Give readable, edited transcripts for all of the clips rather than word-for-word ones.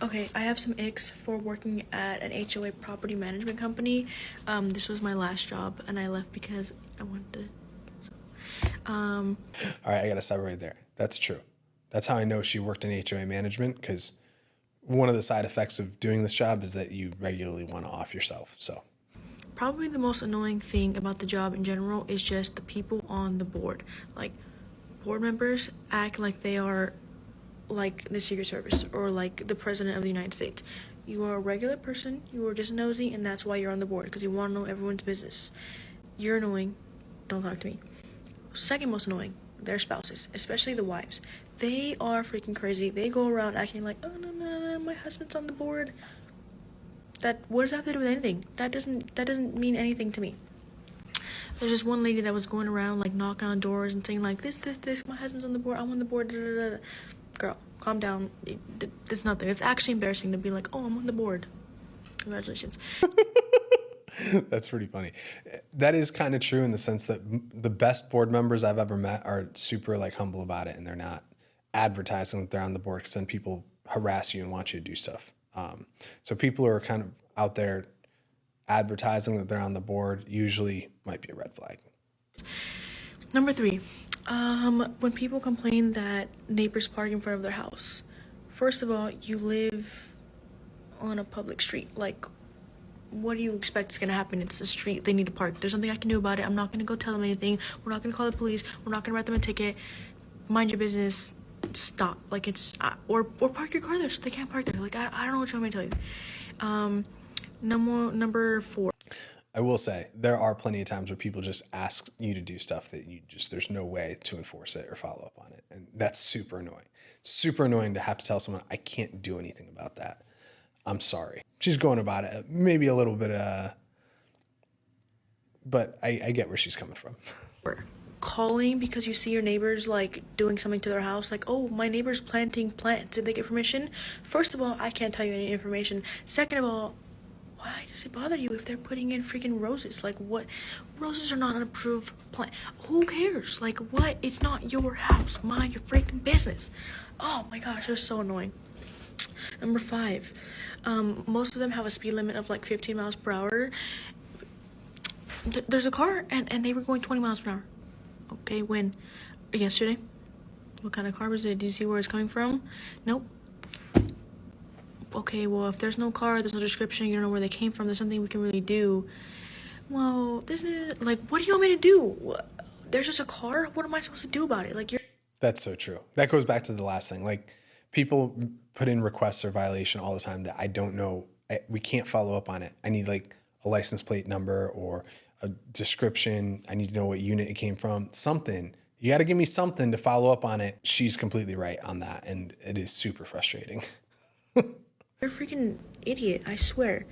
Okay, I have some icks for working at an HOA property management company. This was my last job, and I left because I wanted to. All right, I got to stop right there. That's true. That's how I know she worked in HOA management, because one of the side effects of doing this job is that you regularly want to off yourself. So Probably the most annoying thing about the job in general is just the people on the board. Like, board members act like they are like the Secret Service or like the President of the United States. You are a regular person, you are just nosy, and that's why you're on the board, because you want to know everyone's business. You're annoying. Don't talk to me. Second most annoying, their spouses, especially the wives. They are freaking crazy. They go around acting like, oh no, my husband's on the board. What does that have to do with anything? That doesn't mean anything to me. There's just one lady that was going around like knocking on doors and saying like this, my husband's on the board, I'm on the board, da, da, da. Girl, calm down. It's nothing. It's actually embarrassing to be like, oh, I'm on the board. Congratulations. that's pretty funny. That is kind of true in the sense that the best board members I've ever met are super like humble about it, and they're not advertising that they're on the board, because then people harass you and want you to do stuff. So people who are kind of out there advertising that they're on the board usually might be a red flag. Number 3, when people complain that neighbors park in front of their house. First of all, you live on a public street. Like, what do you expect is going to happen? It's a street. They need to park. There's nothing I can do about it. I'm not going to go tell them anything. We're not going to call the police. We're not going to write them a ticket. Mind your business. Stop. Like, it's or park your car there so they can't park there. Like, I don't know what you want me to tell you. Number 4. I will say there are plenty of times where people just ask you to do stuff that there's no way to enforce it or follow up on it. And that's super annoying. It's super annoying to have to tell someone, I can't do anything about that. I'm sorry. She's going about it maybe a little bit, but I get where she's coming from. Calling because you see your neighbors like doing something to their house, like, oh, my neighbor's planting plants, did they get permission? First of all, I can't tell you any information. Second of all, why does it bother you if they're putting in freaking roses? Like, what? Roses are not an approved plant. Who cares? Like, what? It's not your house. Mind your freaking business. Oh my gosh, they're so annoying. Number 5, most of them have a speed limit of like 15 miles per hour. There's a car and they were going 20 miles per hour. Okay, when? Yesterday? What kind of car was it? Do you see where it's coming from? Nope. Okay, well, if there's no car, there's no description, you don't know where they came from, there's nothing we can really do. Well, this is, like, what do you want me to do? There's just a car? What am I supposed to do about it? Like, That's so true. That goes back to the last thing. Like, people put in requests or violation all the time that I don't know. We can't follow up on it. I need like a license plate number or a description. I need to know what unit it came from. Something. You got to give me something to follow up on it. She's completely right on that. And it is super frustrating. You're a freaking idiot, I swear.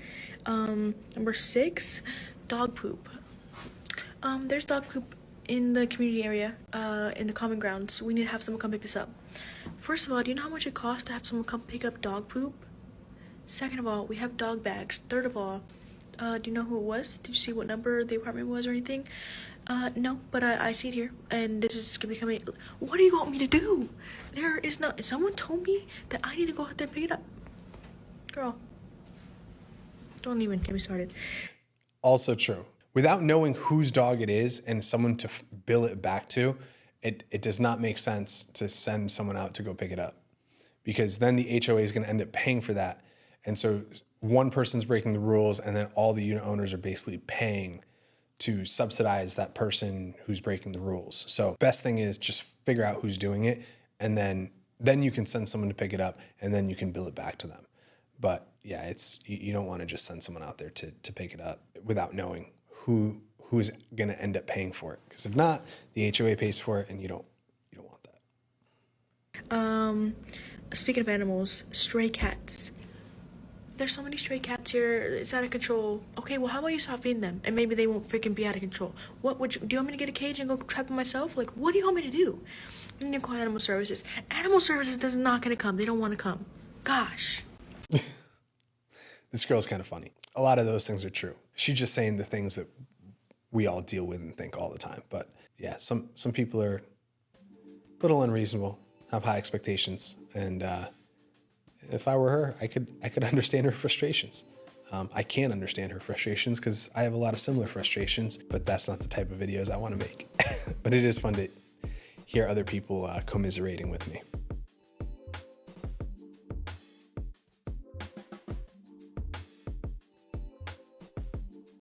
Number 6, dog poop. There's dog poop in the community area, in the common grounds. We need to have someone come pick this up. First of all, do you know how much it costs to have someone come pick up dog poop? Second of all, we have dog bags. Third of all, do you know who it was? Did you see what number the apartment was or anything? No, but I see it here, and this is becoming. What do you want me to do? There is no. Someone told me that I need to go out there and pick it up. Girl, don't even get me started. Also true. Without knowing whose dog it is and someone to bill it back to, it does not make sense to send someone out to go pick it up, because then the HOA is going to end up paying for that. And so one person's breaking the rules, and then all the unit owners are basically paying to subsidize that person who's breaking the rules. So best thing is just figure out who's doing it, and then you can send someone to pick it up, and then you can bill it back to them. But yeah, you don't want to just send someone out there to pick it up without knowing who's going to end up paying for it. Because if not, the HOA pays for it, and you don't want that. Speaking of animals, stray cats. There's so many stray cats here. It's out of control. Okay, well, how about you stop feeding them, and maybe they won't freaking be out of control. What would do? You want me to get a cage and go trap them myself? Like, what do you want me to do? I need to call animal services. Animal services is not gonna come. They don't want to come. Gosh. This girl's kind of funny. A lot of those things are true. She's just saying the things that we all deal with and think all the time. But yeah, some people are a little unreasonable, have high expectations, and if I were her, I could understand her frustrations. I can understand her frustrations because I have a lot of similar frustrations, but that's not the type of videos I want to make. But it is fun to hear other people commiserating with me.